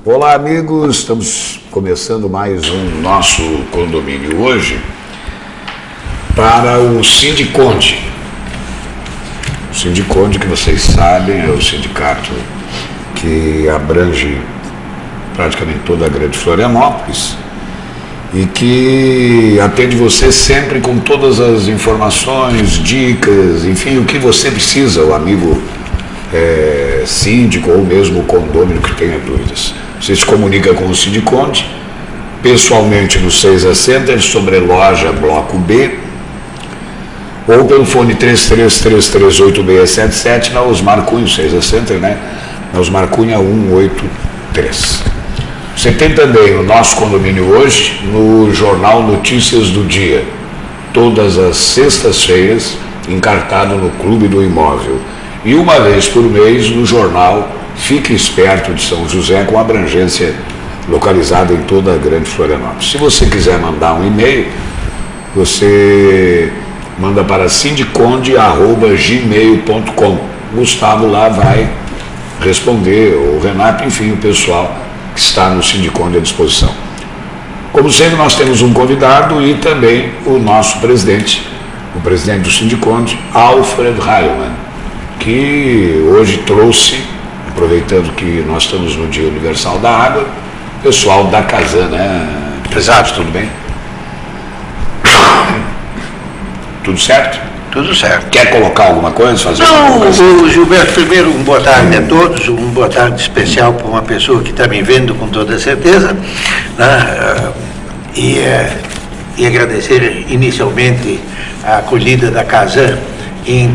Olá, amigos, estamos começando mais um nosso condomínio hoje para o Sindiconde. O Sindiconde, que vocês sabem, é o sindicato que abrange praticamente toda a grande Florianópolis e que atende você sempre com todas as informações, dicas, enfim, o que você precisa, o amigo síndico ou mesmo o condômino que tenha dúvidas. Você se comunica com o Sindiconde, pessoalmente no 6A Center, sobre loja Bloco B, ou pelo fone 33338677 na Osmar Cunha, 6A Center, né? Na Osmar Cunha 183. Você tem também o nosso condomínio hoje no jornal Notícias do Dia, todas as sextas-feiras, encartado no Clube do Imóvel. E uma vez por mês no jornal Fique Esperto de São José, com abrangência localizada em toda a grande Florianópolis. Se você quiser mandar um e-mail, você manda para sindiconde@gmail.com. Gustavo lá vai responder, ou Renato, enfim, o pessoal que está no Sindiconde à disposição. Como sempre, nós temos um convidado e também o nosso presidente, o presidente do Sindiconde, Alfred Heilmann, que hoje trouxe, aproveitando que nós estamos no Dia Universal da Água, pessoal da Casan, né? Exato, tudo bem? Tudo certo? Tudo certo. Quer colocar alguma coisa? Fazer Não, Gilberto, primeiro um boa tarde a todos, um boa tarde especial para uma pessoa que está me vendo com toda certeza, né? E agradecer inicialmente a acolhida da Casan em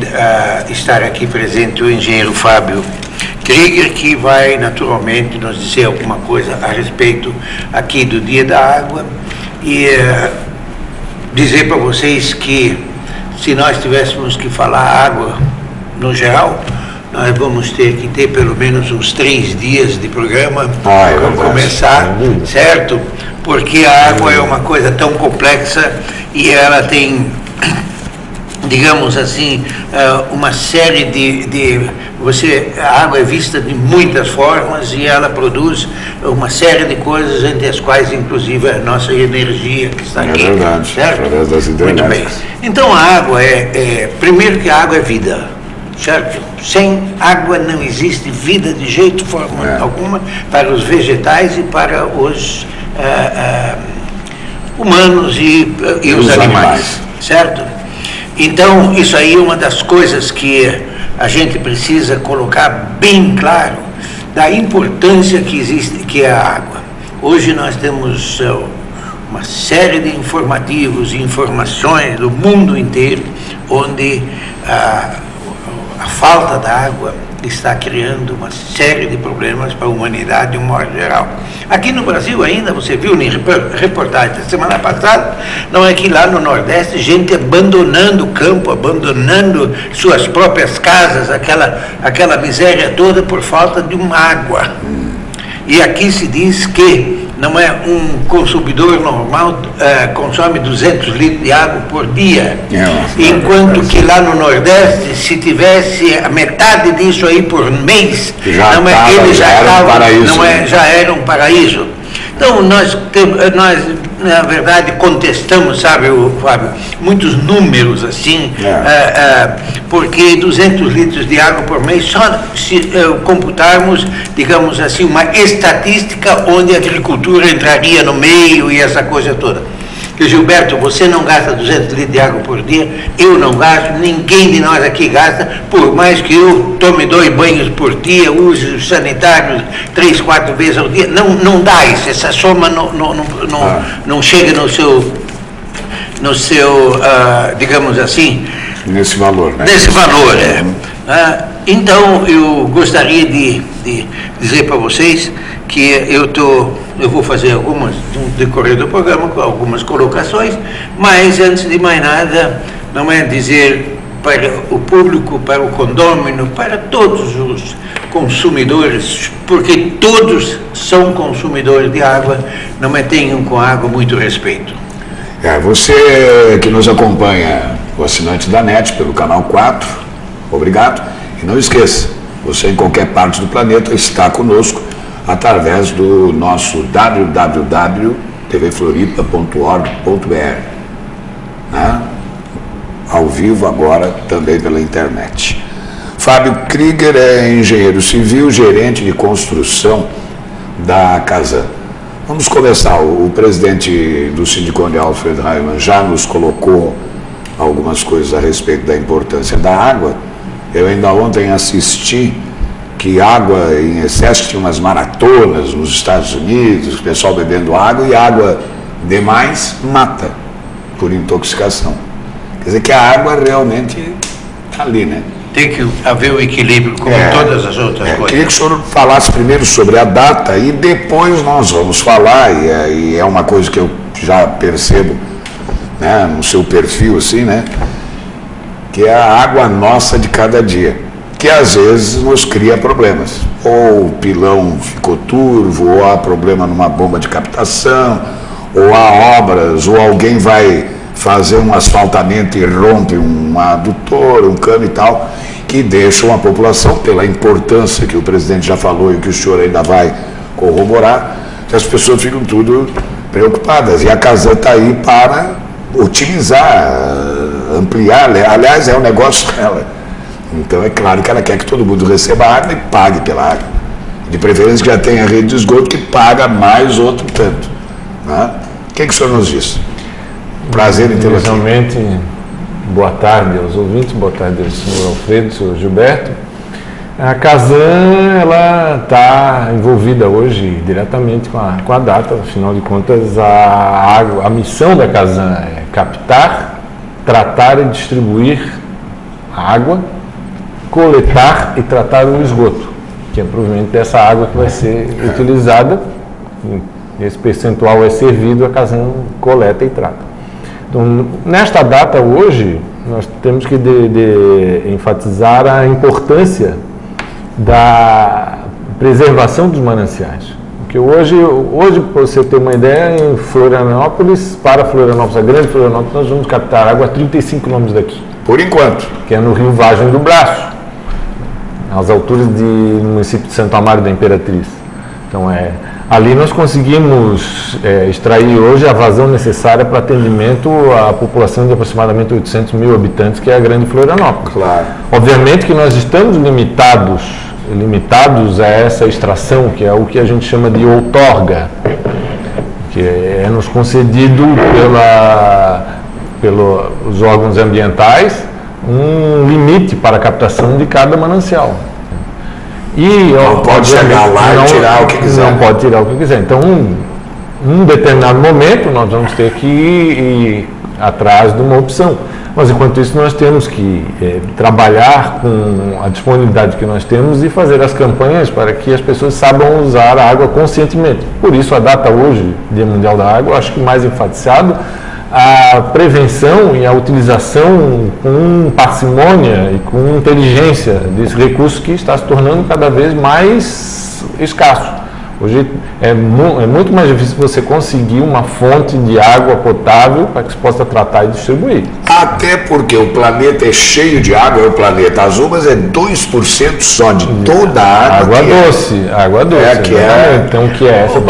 estar aqui presente o engenheiro Fábio Krieger, que vai naturalmente nos dizer alguma coisa a respeito aqui do Dia da Água, e dizer para vocês que se nós tivéssemos que falar água no geral, nós vamos ter que ter pelo menos uns 3 dias de programa para começar, certo? Porque a água é uma coisa tão complexa e ela tem, digamos assim, uma série a água é vista de muitas formas e ela produz uma série de coisas, entre as quais, inclusive, a nossa energia que está aqui. É verdade, certo? Através das Muito bem. Então, a água primeiro que a água é vida, certo? Sem água não existe vida de jeito, forma alguma, para os vegetais e para os humanos e os animais, certo? Então, isso aí é uma das coisas que a gente precisa colocar bem claro, da importância que existe, que é a água. Hoje nós temos uma série de informativos e informações do mundo inteiro, onde a falta da água está criando uma série de problemas para a humanidade de um modo geral. Aqui no Brasil ainda, você viu na reportagem da semana passada, não é que lá no Nordeste, gente abandonando o campo, abandonando suas próprias casas, aquela miséria toda por falta de uma água. E aqui se diz que não é um consumidor normal, consome 200 litros de água por dia, enquanto que lá no Nordeste, se tivesse a metade disso aí por mês, já era um paraíso. Então, nós na verdade, contestamos, sabe, Fábio, muitos números assim, porque 200 litros de água por mês, só se computarmos, digamos assim, uma estatística onde a agricultura entraria no meio e essa coisa toda. Gilberto, você não gasta 200 litros de água por dia, eu não gasto, ninguém de nós aqui gasta, por mais que eu tome 2 banhos por dia, use os sanitários 3, 4 vezes ao dia, não dá isso, essa soma não chega no seu digamos assim... Nesse valor, né? Nesse valor, Então, eu gostaria de dizer para vocês que eu vou fazer algumas, no decorrer do programa, com algumas colocações, mas antes de mais nada, não é dizer para o público, para o condômino, para todos os consumidores, porque todos são consumidores de água, não é, tenham com a água muito respeito. Você que nos acompanha, o assinante da NET pelo canal 4, obrigado. E não esqueça, você em qualquer parte do planeta está conosco através do nosso www.tvfloripa.org.br, né? Ao vivo agora também pela internet. Fábio Krieger é engenheiro civil, gerente de construção da Casan. Vamos começar. O presidente do Sindicone, Alfred Reimann, já nos colocou algumas coisas a respeito da importância da água. Eu ainda ontem assisti que água em excesso, tinha umas maratonas nos Estados Unidos, o pessoal bebendo água, e água demais mata por intoxicação. Quer dizer que a água realmente está ali, né? Tem que haver o equilíbrio, como todas as outras coisas. Queria que o senhor falasse primeiro sobre a data e depois nós vamos falar, e é uma coisa que eu já percebo, né, no seu perfil, assim, né, que é a água nossa de cada dia, que às vezes nos cria problemas. Ou o pilão ficou turvo, ou há problema numa bomba de captação, ou há obras, ou alguém vai fazer um asfaltamento e rompe um adutor, um cano e tal, que deixam a população, pela importância que o presidente já falou e que o senhor ainda vai corroborar, que as pessoas ficam tudo preocupadas. E a Casan está aí para otimizar, ampliar, aliás, é um negócio dela. Então é claro que ela quer que todo mundo receba água e pague pela água. De preferência que já tenha rede de esgoto que paga mais outro tanto, né? O que o senhor nos diz? Prazer em tê-lo aqui. Inicialmente, boa tarde aos ouvintes, boa tarde ao senhor Alfredo, senhor Gilberto. A Casan, ela está envolvida hoje diretamente com a data, afinal de contas, a missão da Casan é captar, tratar e distribuir a água, coletar e tratar o esgoto, que é provavelmente dessa água que vai ser utilizada, esse percentual é servido, a Casan coleta e trata. Então, nesta data hoje, nós temos que enfatizar a importância da preservação dos mananciais. Porque hoje, para você ter uma ideia, em Florianópolis, a grande Florianópolis, nós vamos captar água a 35 quilômetros daqui. Por enquanto. Que é no Rio Vargem do Braço, às alturas do município de Santo Amaro da Imperatriz. Então, ali nós conseguimos extrair hoje a vazão necessária para atendimento à população de aproximadamente 800 mil habitantes, que é a grande Florianópolis. Claro. Obviamente que nós estamos limitados a essa extração, que é o que a gente chama de outorga, que é nos concedido pelos órgãos ambientais um limite para a captação de cada manancial. E não pode chegar lá e tirar o que quiser. Não pode tirar o que quiser. Então, num determinado momento, nós vamos ter que ir atrás de uma opção. Mas, enquanto isso, nós temos que trabalhar com a disponibilidade que nós temos e fazer as campanhas para que as pessoas saibam usar a água conscientemente. Por isso, a data hoje, Dia Mundial da Água, acho que mais enfatizado a prevenção e a utilização com parcimônia e com inteligência desse recurso que está se tornando cada vez mais escasso. Hoje é muito mais difícil você conseguir uma fonte de água potável para que se possa tratar e distribuir. Até porque o planeta é cheio de água, é o planeta azul, mas é 2% só de toda a água. Água doce. Então, que é essa? 2%.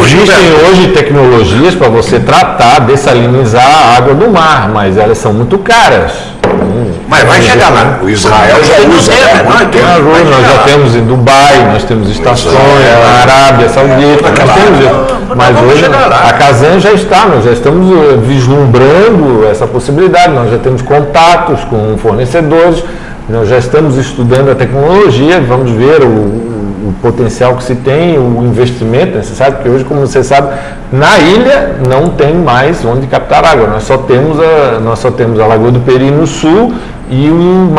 Existem hoje tecnologias para você tratar, dessalinizar a água do mar, mas elas são muito caras. Mas vai chegar lá. O Israel já usa. Nós já temos em Dubai, nós temos estações na Arábia Saudita, mas hoje a Casan já está, nós já estamos vislumbrando essa possibilidade, nós já temos contatos com fornecedores, nós já estamos estudando a tecnologia, vamos ver o potencial que se tem, o investimento necessário, porque hoje, como você sabe, na ilha não tem mais onde captar água, nós só temos a Lagoa do Peri no sul e o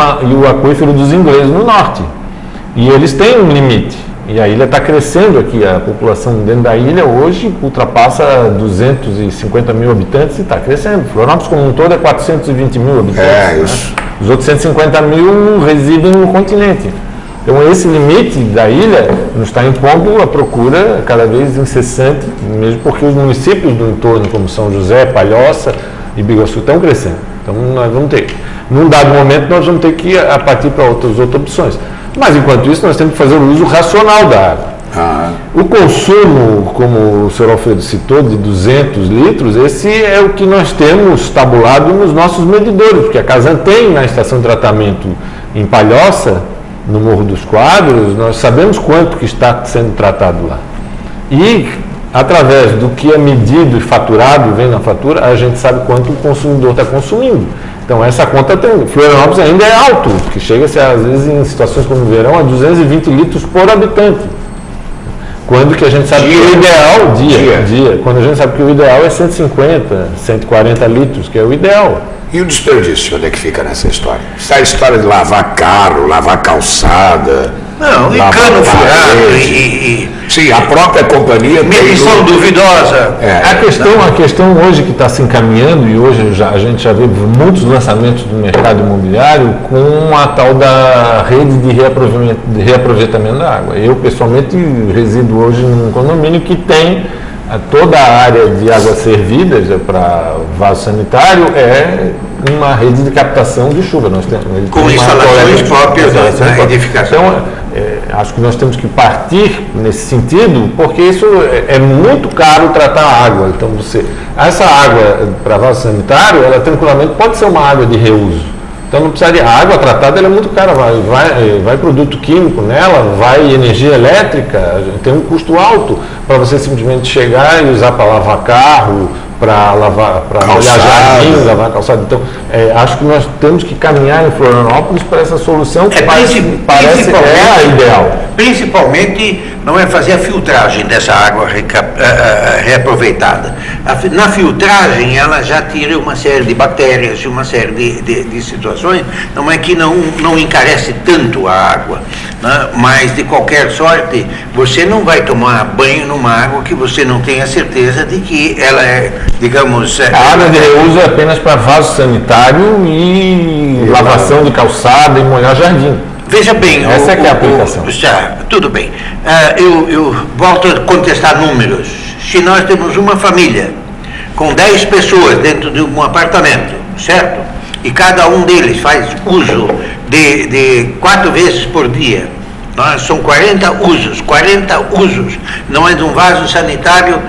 aquífero dos Ingleses no norte, e eles têm um limite, e a ilha está crescendo aqui, a população dentro da ilha hoje ultrapassa 250 mil habitantes e está crescendo. Florianópolis como um todo é 420 mil habitantes. Isso. Né? Os outros 150 mil residem no continente. Então, esse limite da ilha nos está impondo a procura cada vez incessante, mesmo porque os municípios do entorno, como São José, Palhoça e Biguaçu, estão crescendo. Então, nós vamos ter. Num dado momento, nós vamos ter que partir para outras opções. Mas, enquanto isso, nós temos que fazer o uso racional da água. O consumo, como o senhor Alfredo citou, de 200 litros, esse é o que nós temos tabulado nos nossos medidores, porque a Casan tem na estação de tratamento em Palhoça, no Morro dos Quadros, nós sabemos quanto que está sendo tratado lá. E, através do que é medido e faturado, vem na fatura, a gente sabe quanto o consumidor está consumindo. Então, essa conta tem. Florianópolis ainda é alto, que chega-se, às vezes, em situações como o verão, a 220 litros por habitante. Quando que a gente sabe que o ideal, dia, quando a gente sabe que o ideal é 150, 140 litros, que é o ideal. E o desperdício, onde é que fica nessa história? Está a história de lavar carro, lavar calçada... Não, e cano furado, Sim, a própria companhia... Medição duvidosa. A questão hoje que está se encaminhando, e hoje a gente já vê muitos lançamentos do mercado imobiliário com a tal da rede de reaproveitamento da água. Eu, pessoalmente, resido hoje num condomínio que tem toda a área de águas servidas para vaso sanitário, é uma rede de captação de chuva. Nós temos, com instalações próprias da edificação. Então, acho que nós temos que partir nesse sentido, porque isso é muito caro tratar a água. Então, essa água para vaso sanitário, ela tranquilamente pode ser uma água de reuso. Então, não precisaria. A água tratada ela é muito cara, vai produto químico nela, vai energia elétrica, tem um custo alto para você simplesmente chegar e usar para lavar carro, para molhar jardim, lavar calçado. Então, acho que nós temos que caminhar em Florianópolis para essa solução que parece a ideal. Principalmente não é fazer a filtragem dessa água reaproveitada. Na filtragem ela já tira uma série de bactérias, uma série de situações, não é que não encarece tanto a água, né? Mas de qualquer sorte você não vai tomar banho numa água que você não tenha certeza de que ela é, digamos... A água de reuso é apenas para vaso sanitário e lavação de calçada e molhar jardim. Veja bem, essa é que é a aplicação. Tudo bem. Eu volto a contestar números. Se nós temos uma família com 10 pessoas dentro de um apartamento, certo? E cada um deles faz uso de 4 vezes por dia, são 40 usos, não é de um vaso sanitário,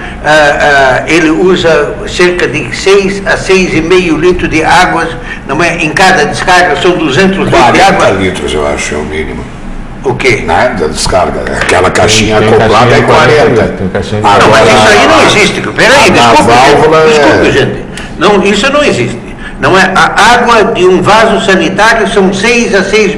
ele usa cerca de 6 a 6,5 litros de água, não é? Em cada descarga são 200 litros de água. 40 litros eu acho é o mínimo. O quê? Da descarga, aquela caixinha acoplada é 40. Não, mas isso aí não existe. Peraí, desculpe, gente. Não, isso não existe. Não é, a água de um vaso sanitário são 6 a 6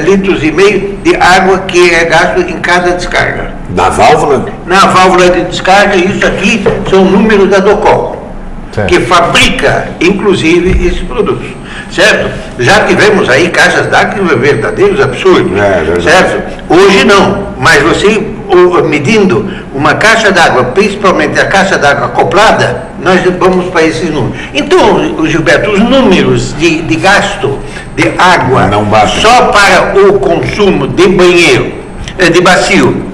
litros e meio de água que é gasto em cada descarga. Da válvula? Na válvula de descarga, isso aqui são números da DOCOL, que fabrica, inclusive, esses produtos, certo? Já tivemos aí caixas d'água verdadeiros absurdos, certo? Hoje não, mas você medindo uma caixa d'água, principalmente a caixa d'água acoplada, nós vamos para esses números. Então, Gilberto, os números de gasto de água só para o consumo de banheiro, de bacio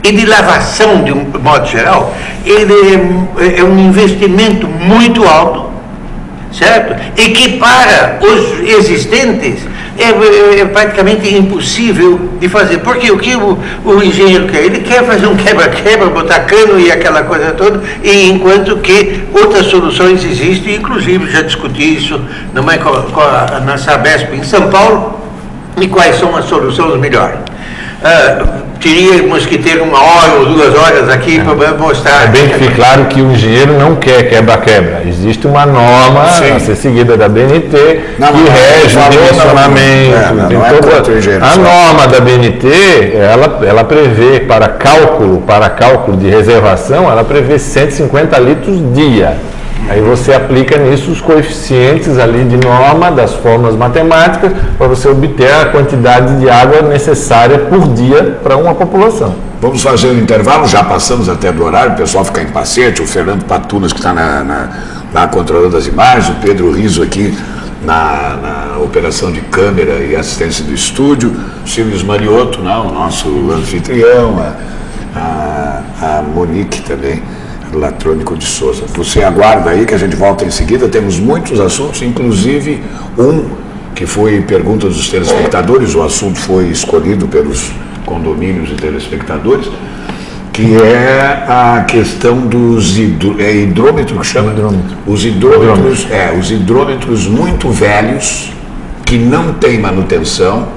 e de lavação, de um modo geral, ele é um investimento muito alto, certo? E que para os existentes é praticamente impossível de fazer, porque o que o engenheiro quer? Ele quer fazer um quebra-quebra, botar cano e aquela coisa toda, e enquanto que outras soluções existem, inclusive já discuti isso na Sabesp em São Paulo, e quais são as soluções melhores. Teríamos que ter 1 hora ou 2 horas aqui para mostrar. É bem que fique claro que o engenheiro não quer quebra-quebra. Existe uma norma a ser seguida da BNT que rege o dimensionamento. A norma da BNT, ela prevê para cálculo de reservação, ela prevê 150 litros dia. Aí você aplica nisso os coeficientes ali de norma das fórmulas matemáticas para você obter a quantidade de água necessária por dia para uma população. Vamos fazer um intervalo, já passamos até do horário, o pessoal fica impaciente, o Fernando Patunas que está na controlando as imagens, o Pedro Riso aqui na operação de câmera e assistência do estúdio, o Silvio Mariotto, o nosso anfitrião, a Monique também, Latrônico de Souza. Você aguarda aí que a gente volta em seguida, temos muitos assuntos, inclusive um que foi pergunta dos telespectadores, o assunto foi escolhido pelos condomínios e telespectadores, que é a questão dos hidrômetro que chama? Hidrômetro. Os hidrômetros muito velhos, que não tem manutenção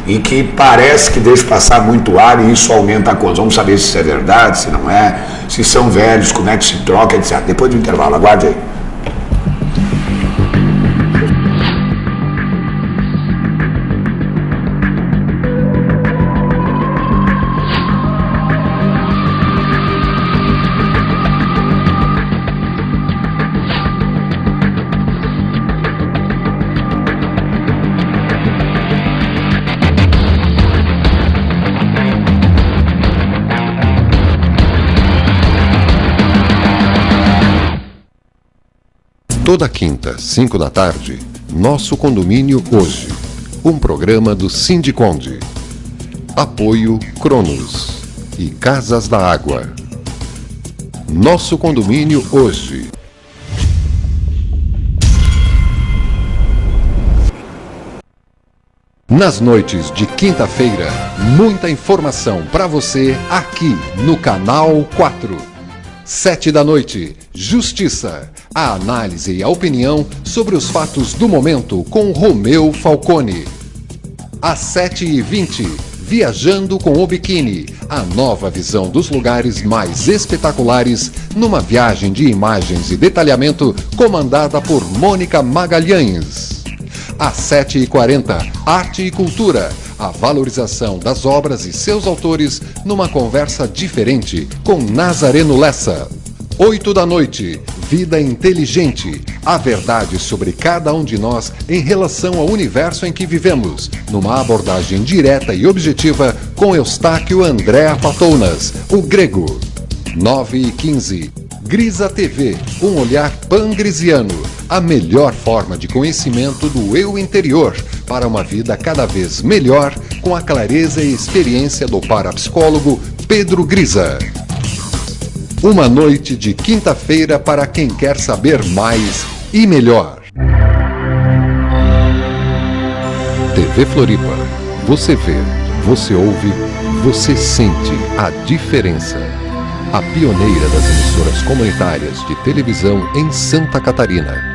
e que parece que deixa passar muito ar e isso aumenta a conta. Vamos saber se isso é verdade, se não é, se são velhos, como é que se troca, etc. Depois do intervalo, aguarde aí. Toda quinta, 5 da tarde, Nosso Condomínio Hoje, um programa do Sindiconde. Apoio Cronos e Casas da Água. Nosso Condomínio Hoje. Nas noites de quinta-feira, muita informação para você aqui no Canal 4. 7 da noite, Justiça. A análise e a opinião sobre os fatos do momento com Romeu Falcone. Às 7h20, Viajando com o Biquíni. A nova visão dos lugares mais espetaculares numa viagem de imagens e detalhamento comandada por Mônica Magalhães. Às 7h40, Arte e Cultura. A valorização das obras e seus autores numa conversa diferente com Nazareno Lessa. 8 da noite, Vida Inteligente. A verdade sobre cada um de nós em relação ao universo em que vivemos, numa abordagem direta e objetiva com Eustáquio Andréa Patounas, o grego. 9h15, Grisa TV, um olhar pangrisiano. A melhor forma de conhecimento do eu interior para uma vida cada vez melhor com a clareza e experiência do parapsicólogo Pedro Grisa. Uma noite de quinta-feira para quem quer saber mais e melhor. TV Floripa. Você vê, você ouve, você sente a diferença. A pioneira das emissoras comunitárias de televisão em Santa Catarina.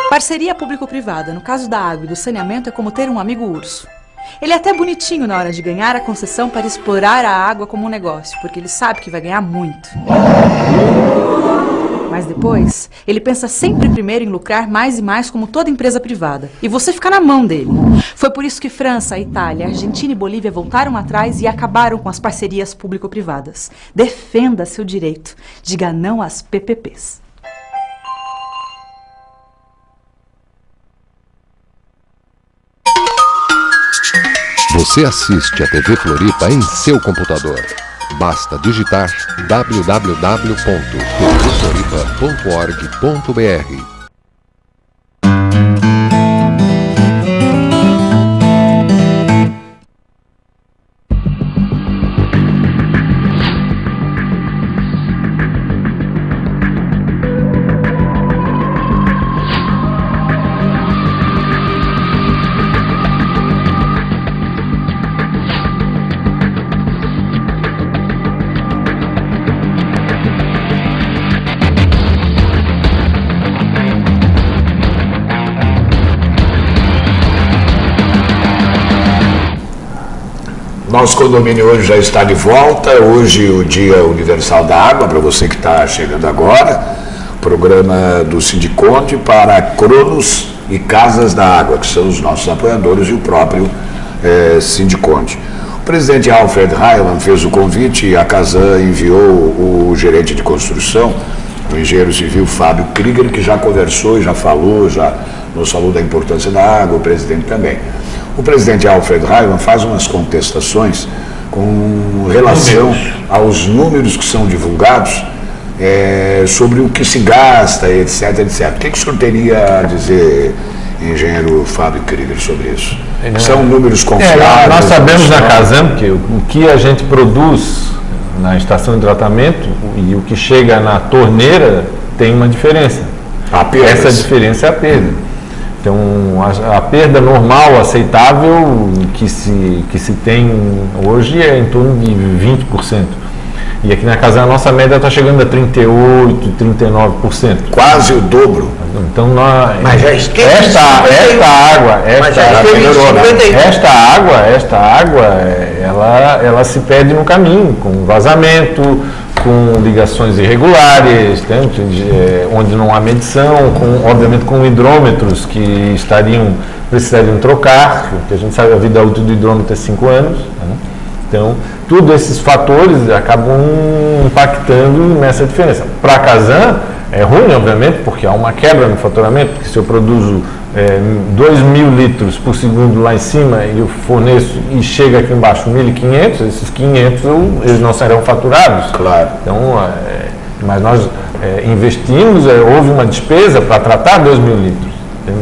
Parceria público-privada, no caso da água e do saneamento, é como ter um amigo urso. Ele é até bonitinho na hora de ganhar a concessão para explorar a água como um negócio, porque ele sabe que vai ganhar muito. Mas depois, ele pensa sempre primeiro em lucrar mais e mais como toda empresa privada. E você fica na mão dele. Foi por isso que França, Itália, Argentina e Bolívia voltaram atrás e acabaram com as parcerias público-privadas. Defenda seu direito. Diga não às PPPs. Você assiste a TV Floripa em seu computador. Basta digitar www.tvfloripa.org.br. Nosso condomínio hoje já está de volta. Hoje o Dia Universal da Água, para você que está chegando agora. Programa do Sindiconde para Cronos e Casas da Água, que são os nossos apoiadores e o próprio Sindiconde. O presidente Alfred Heiland fez o convite e a Casan enviou o gerente de construção, o engenheiro civil Fábio Krieger, que já conversou e já falou, já nos falou da importância da água, o presidente também. O presidente Alfred Heiland faz umas contestações com relação aos números que são divulgados sobre o que se gasta, etc, etc. O que o senhor teria a dizer, engenheiro Fábio Krieger, sobre isso? São números confiáveis? Nós sabemos na Casan que o que a gente produz na estação de tratamento e o que chega na torneira tem uma diferença. Essa diferença é a perda. Então, a perda normal, aceitável, que se tem hoje é em torno de 20%. E aqui na Casan a nossa média está chegando a 38%, 39%. Quase o dobro. Então, mas já esta água, ela se perde no caminho, com vazamento, com ligações irregulares, onde não há medição, obviamente com hidrômetros que precisariam trocar, porque a gente sabe que a vida útil do hidrômetro é 5 anos. Né? Então, todos esses fatores acabam impactando nessa diferença. Para a Casan, é ruim, obviamente, porque há uma quebra no faturamento, porque se eu produzo 2.000 litros por segundo lá em cima e eu forneço e chega aqui embaixo 1.500, esses 500 eles não serão faturados. Claro. Então, mas nós investimos, houve uma despesa para tratar 2.000 litros.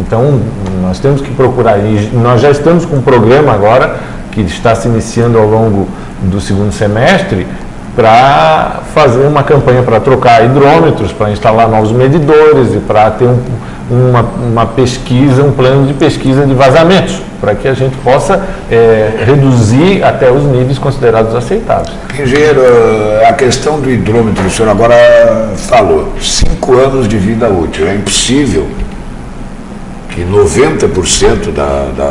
Então, nós temos que procurar, e nós já estamos com um programa agora, que está se iniciando ao longo do segundo semestre, para fazer uma campanha para trocar hidrômetros, para instalar novos medidores e para ter uma pesquisa, um plano de pesquisa de vazamentos, para que a gente possa reduzir até os níveis considerados aceitáveis. Engenheiro, a questão do hidrômetro, o senhor agora falou, 5 anos de vida útil, é impossível que 90%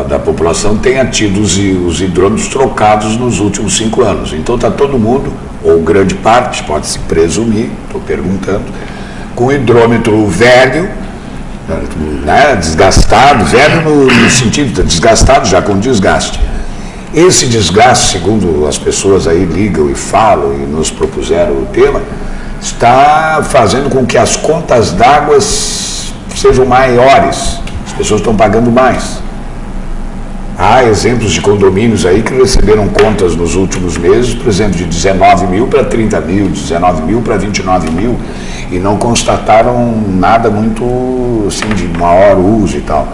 da população tenha tido os hidrômetros trocados nos últimos 5 anos. Então está todo mundo, ou grande parte, pode-se presumir, estou perguntando, com o hidrômetro velho, né, desgastado, velho no sentido desgastado, já com desgaste. Esse desgaste, segundo as pessoas aí ligam e falam e nos propuseram o tema, está fazendo com que as contas d'água sejam maiores. As pessoas estão pagando mais. Há exemplos de condomínios aí que receberam contas nos últimos meses, por exemplo, de 19 mil para 30 mil, 19 mil para 29 mil, e não constataram nada muito assim, de maior uso e tal.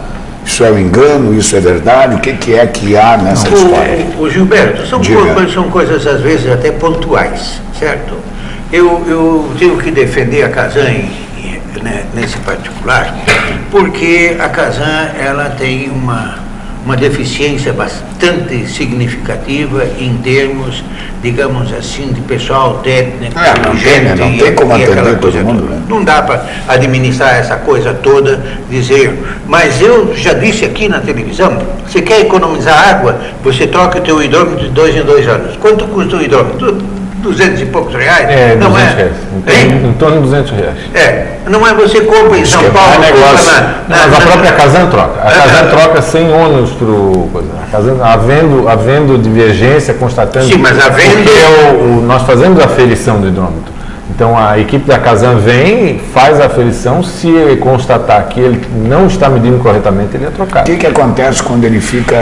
Isso é um engano? Isso é verdade? O que é que há nessa história? O Gilberto, são coisas às vezes até pontuais, certo? Eu tenho que defender a Casan nesse particular, porque a Casan ela tem uma deficiência bastante significativa em termos, digamos assim, de pessoal técnico, não tem como atender todo mundo, né? Não dá para administrar essa coisa toda, dizer, mas eu já disse aqui na televisão, você quer economizar água, você troca o teu hidrômetro de 2 em 2 anos. Quanto custa o hidrômetro? 200 e poucos reais? Não 200 reais. Em torno de 200 reais. Não é você compra em São Paulo, mas a própria Casan troca. A Casan troca sem ônus a Casan, havendo divergência, constatando. Sim, mas havendo. Nós fazemos a aferição do hidrômetro. Então a equipe da Casan vem, faz a aferição, se ele constatar que ele não está medindo corretamente, ele é trocado. O que acontece quando ele fica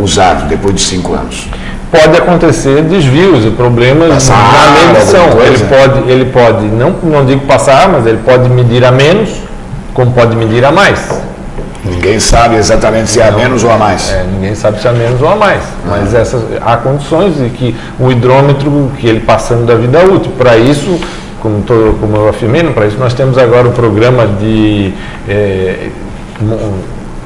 usado depois de 5 anos? Pode acontecer desvios e problemas na medição. Ele pode não digo passar, mas ele pode medir a menos, como pode medir a mais. Ninguém sabe exatamente se é a menos ou a mais. Ninguém sabe se é a menos ou a mais. Mas há condições de que o hidrômetro, que ele passando da vida útil, para isso, como eu afirmei, para isso nós temos agora um programa de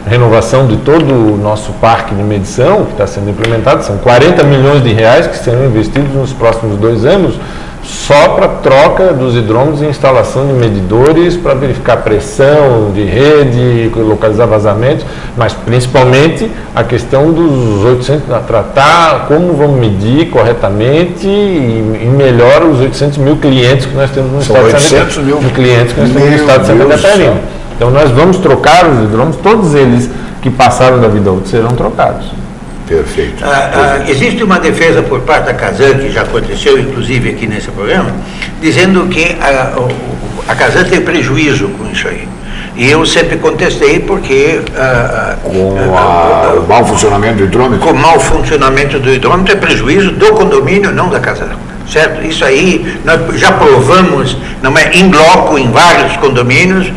renovação de todo o nosso parque de medição que está sendo implementado. São 40 milhões de reais que serão investidos nos próximos 2 anos só para troca dos hidrômetros e instalação de medidores para verificar pressão de rede, localizar vazamentos, mas principalmente a questão dos 800, tratar como vamos medir corretamente e melhor os 800 mil clientes que nós temos no estado de Santa Catarina. Então nós vamos trocar os hidrômetros, todos eles que passaram da vida útil serão trocados. Perfeito. Existe uma defesa por parte da Casan, que já aconteceu inclusive aqui nesse programa, dizendo que a Casan tem prejuízo com isso aí. E eu sempre contestei porque... o mau funcionamento do hidrômetro? Com o mau funcionamento do hidrômetro é prejuízo do condomínio, não da Casan. Certo? Isso aí nós já provamos, não é em bloco, em vários condomínios.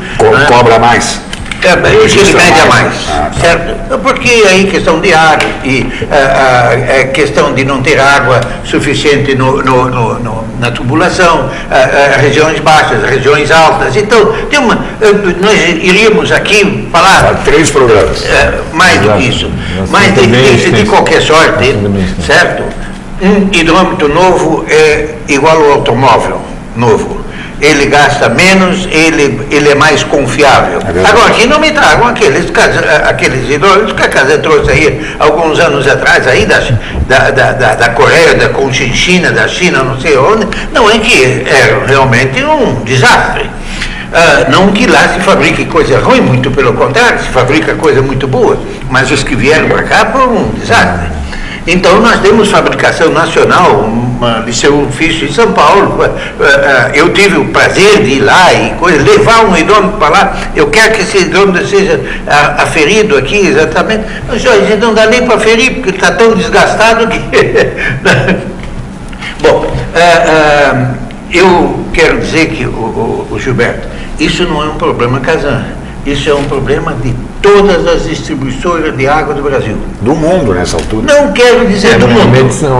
Cobra mais? Isso ele mede a mais, certo? Porque aí questão de água e questão de não ter água suficiente na tubulação, regiões baixas, regiões altas. Então, nós iríamos aqui falar 3 programas. Mais do que isso. Mas de qualquer sorte, certo? Um hidrômetro novo é igual ao automóvel novo. Ele gasta menos, ele é mais confiável. Agora, aqui não me tragam aqueles hidrômetros que a casa trouxe aí alguns anos atrás, aí da Coreia, da Conchinchina, da China, não sei onde. Não é que é realmente um desastre. Não que lá se fabrique coisa ruim, muito pelo contrário, se fabrica coisa muito boa, mas os que vieram para cá foram um desastre. Então nós temos fabricação nacional, eu fiz em São Paulo, eu tive o prazer de ir lá e levar um hidrômetro para lá, eu quero que esse hidrômetro seja aferido aqui exatamente, mas não dá nem para aferir, porque ele está tão desgastado que... Bom, eu quero dizer que, o Gilberto, isso não é um problema Casan, isso é um problema de todas as distribuições de água do Brasil. Do mundo, nessa altura. Não quero dizer do mundo.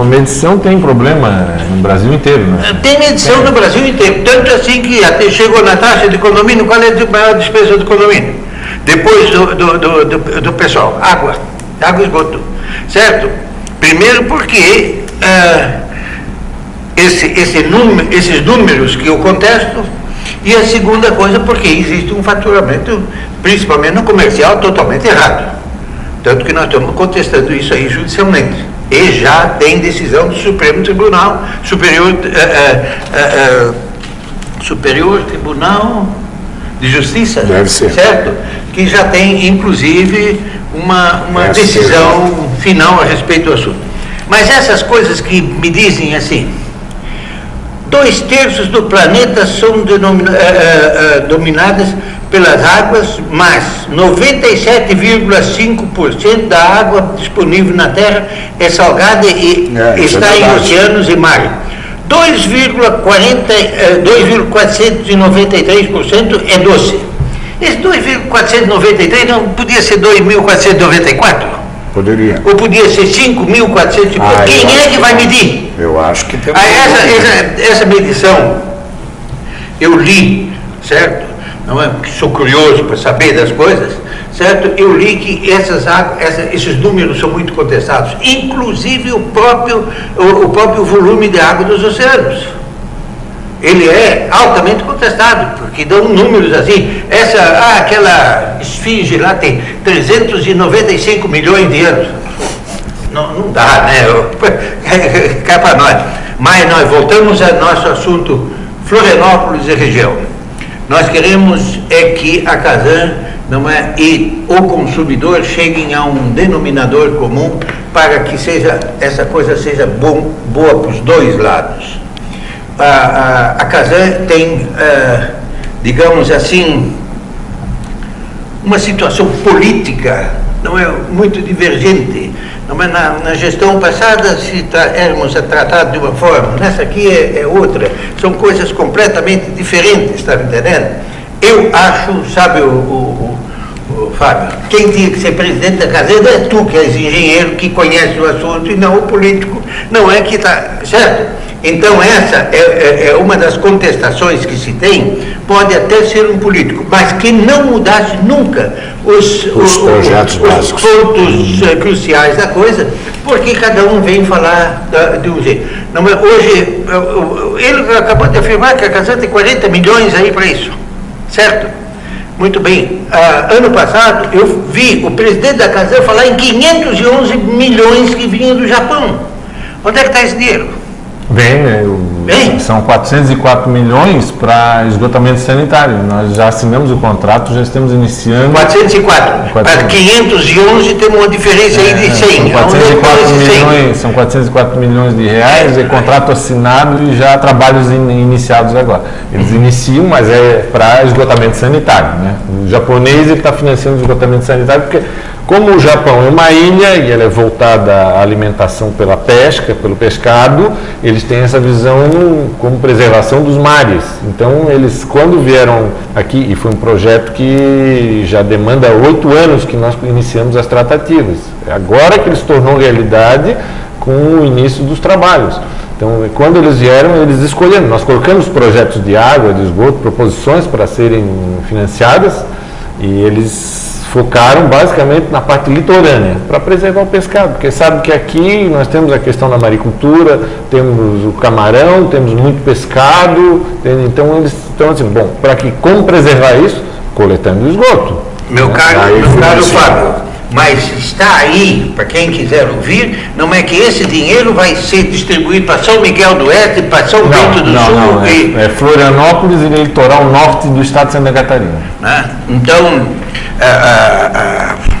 A medição tem problema no Brasil inteiro, né? Tem medição no Brasil inteiro. Tanto assim que até chegou na taxa de condomínio, qual é a maior despesa do condomínio? Depois do pessoal, água e esgoto. Certo? Primeiro porque esses números que eu contesto, e a segunda coisa porque existe um faturamento, principalmente no comercial, totalmente errado. Tanto que nós estamos contestando isso aí judicialmente. E já tem decisão do Supremo Tribunal, Superior Tribunal de Justiça, certo? Que já tem, inclusive, uma decisão final a respeito do assunto. Mas essas coisas que me dizem assim, 2/3 do planeta são dominadas pelas águas, mas 97,5% da água disponível na Terra é salgada e está em oceanos e mares. 2,493% é doce. Esse 2,493 não podia ser 2.494? Poderia. Ou podia ser 5.400? Quem é que vai medir? Eu acho que tem. Essa medição eu li, certo? Não é? Sou curioso para saber das coisas, certo? Eu li que esses números são muito contestados, inclusive o próprio volume de água dos oceanos. Ele é altamente contestado, porque dão números assim, aquela esfinge lá tem 395 milhões de anos. Não dá, né? Cai para nós. Mas nós voltamos ao nosso assunto, Florianópolis e região. Nós queremos que a Casan e o consumidor cheguem a um denominador comum para que essa coisa seja boa para os dois lados. A Casan tem, digamos assim, uma situação política, não é, muito divergente. Não é, na gestão passada éramos tratados de uma forma, nessa aqui é outra. São coisas completamente diferentes, está me entendendo? Eu acho, sabe, o Fábio, quem tinha que ser presidente da Casan é tu, que és engenheiro, que conhece o assunto, e não o político. Não é que está, certo? Então essa é uma das contestações que se tem, pode até ser um político, mas que não mudasse nunca os projetos básicos, os pontos cruciais da coisa, porque cada um vem falar de um jeito. Não, hoje, ele acabou de afirmar que a Casan tem 40 milhões aí para isso, certo? Muito bem. Ano passado eu vi o presidente da Casan falar em 511 milhões que vinham do Japão. Onde é que está esse dinheiro? São 404 milhões para esgotamento sanitário. Nós já assinamos o contrato, já estamos iniciando. 404. Para 511 temos uma diferença aí de 100. São 404 milhões de reais, é contrato assinado e já trabalhos iniciados agora. Eles iniciam, mas é para esgotamento sanitário, né? O japonês está financiando o esgotamento sanitário porque Como o Japão é uma ilha e ela é voltada à alimentação pela pesca, pelo pescado, eles têm essa visão como preservação dos mares. Então, eles, quando vieram aqui, e foi um projeto que já demanda 8 anos que nós iniciamos as tratativas. Agora que ele se tornou realidade com o início dos trabalhos. Então, quando eles vieram, eles escolheram. Nós colocamos projetos de água, de esgoto, proposições para serem financiadas, e eles focaram basicamente na parte litorânea, para preservar o pescado, porque sabe que aqui nós temos a questão da maricultura, temos o camarão, temos muito pescado, então eles estão assim, bom, como preservar isso? Coletando esgoto. Meu caro Fábio, mas está aí, para quem quiser ouvir, não é que esse dinheiro vai ser distribuído para São Miguel do Oeste, para São Bento do Sul? Não, é Florianópolis e litoral norte do estado de Santa Catarina. Então,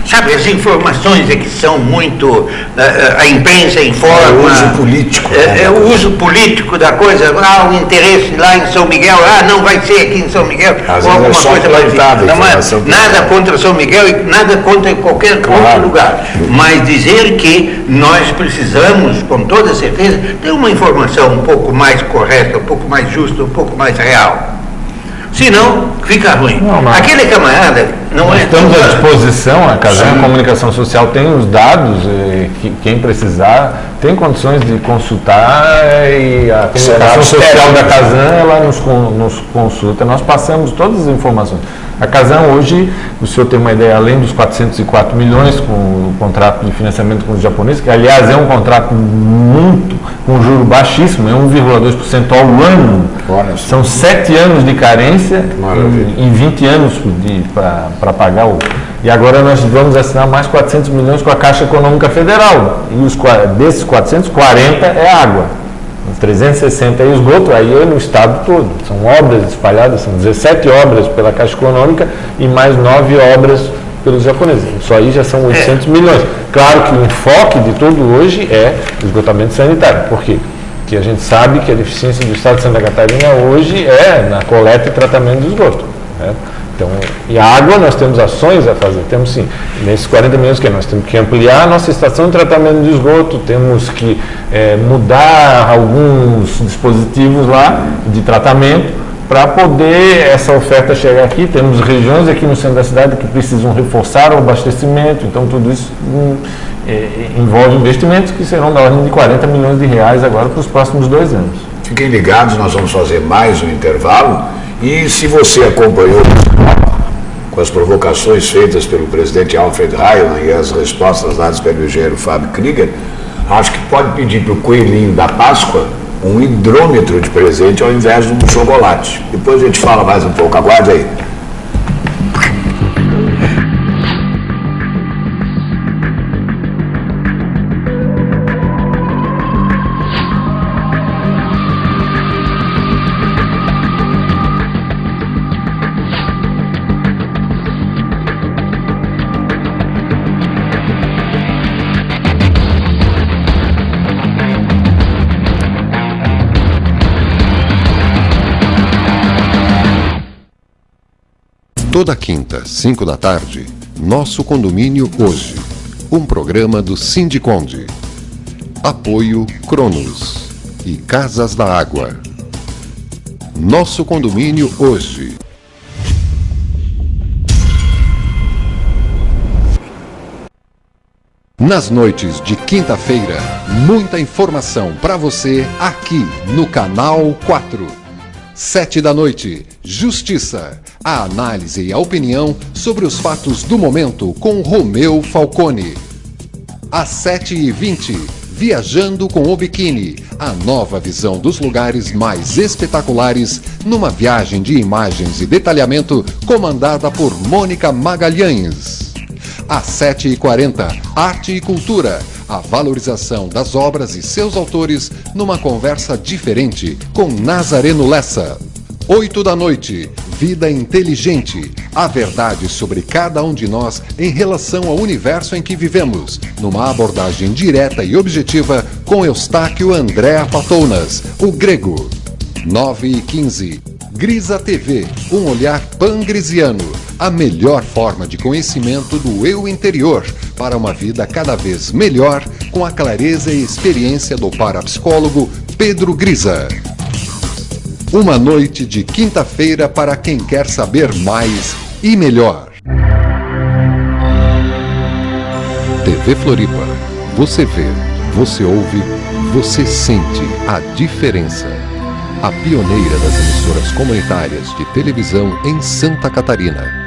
sabe, as informações é que são muito, a imprensa informa. É o uso político. O uso político da coisa, o interesse lá em São Miguel, não vai ser aqui em São Miguel, ou alguma coisa parecida. Nada contra São Miguel e nada contra qualquer outro lugar. Mas dizer que nós precisamos, com toda certeza, ter uma informação um pouco mais correta, um pouco mais justa, um pouco mais real. Senão, fica ruim. Aquele camarada não é... Estamos à disposição, a Casan Comunicação Social tem os dados, quem precisar tem condições de consultar, e a comunicação social da Casan, ela nos consulta, nós passamos todas as informações. A Casan hoje, o senhor tem uma ideia, além dos 404 milhões com o contrato de financiamento com os japoneses, que aliás é um contrato com juro baixíssimo, é 1,2% ao ano. São 7 anos de carência em 20 anos para pagar E agora nós vamos assinar mais 400 milhões com a Caixa Econômica Federal. E desses 400, 40 é água. 360 é esgoto, aí é no estado todo. São obras espalhadas, são 17 obras pela Caixa Econômica e mais 9 obras pelos japoneses. Só aí já são 800 milhões. Claro que o enfoque de tudo hoje é esgotamento sanitário. Por quê? Porque a gente sabe que a deficiência do estado de Santa Catarina hoje é na coleta e tratamento do esgoto. Né? Então, e a água, nós temos ações a fazer, temos sim, nesses 40 milhões que nós temos que ampliar a nossa estação de tratamento de esgoto, temos que mudar alguns dispositivos lá de tratamento para poder essa oferta chegar aqui. Temos regiões aqui no centro da cidade que precisam reforçar o abastecimento, então tudo isso envolve investimentos que serão da ordem de 40 milhões de reais agora para os próximos 2 anos. Fiquem ligados, nós vamos fazer mais um intervalo. E se você acompanhou com as provocações feitas pelo presidente Alfred Heiland e as respostas dadas pelo engenheiro Fábio Krieger, acho que pode pedir para o coelhinho da Páscoa um hidrômetro de presente ao invés de um chocolate. Depois a gente fala mais um pouco, aguarde aí. Toda quinta, 5 da tarde, Nosso Condomínio Hoje. Um programa do Sindiconde. Apoio Cronos e Casas da Água. Nosso Condomínio Hoje. Nas noites de quinta-feira, muita informação para você aqui no Canal 4. 7 da noite, Justiça. A análise e a opinião sobre os fatos do momento com Romeu Falcone. Às 7h20, Viajando com o Biquíni. A nova visão dos lugares mais espetaculares numa viagem de imagens e detalhamento comandada por Mônica Magalhães. Às 7h40, Arte e Cultura. A valorização das obras e seus autores numa conversa diferente com Nazareno Lessa. 8 da noite, Vida Inteligente. A verdade sobre cada um de nós em relação ao universo em que vivemos, numa abordagem direta e objetiva com Eustáquio André Patounas, o grego. 9h15, Grisa TV, um olhar pangrisiano. a melhor forma de conhecimento do eu interior para uma vida cada vez melhor com a clareza e experiência do parapsicólogo Pedro Grisa. Uma noite de quinta-feira para quem quer saber mais e melhor. TV Floripa. Você vê, você ouve, você sente a diferença. A pioneira das emissoras comunitárias de televisão em Santa Catarina.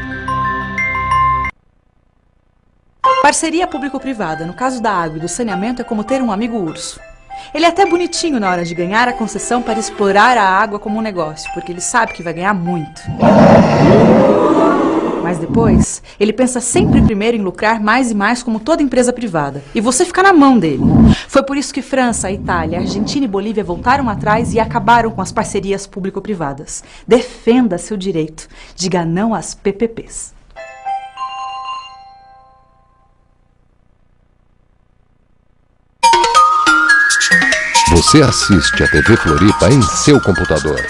Parceria público-privada, no caso da água e do saneamento, é como ter um amigo urso. Ele é até bonitinho na hora de ganhar a concessão para explorar a água como um negócio, porque ele sabe que vai ganhar muito. Mas depois, ele pensa sempre primeiro em lucrar mais e mais como toda empresa privada. E você fica na mão dele. Foi por isso que França, Itália, Argentina e Bolívia voltaram atrás e acabaram com as parcerias público-privadas. Defenda seu direito. Diga não às PPPs. Você assiste a TV Floripa em seu computador.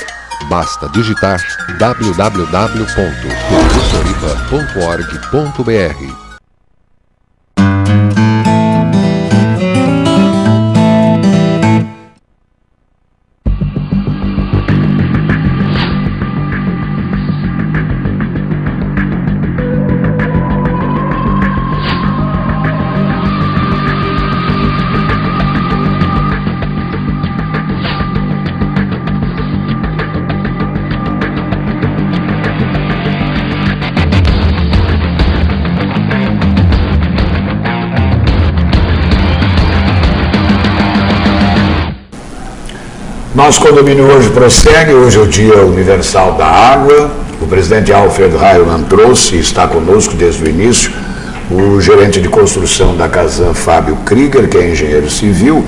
Basta digitar www.tvfloripa.org.br. Nosso condomínio hoje prossegue, hoje é o Dia Universal da Água. O presidente Alfred Heilmann trouxe e está conosco desde o início o gerente de construção da Casan, Fábio Krieger, que é engenheiro civil.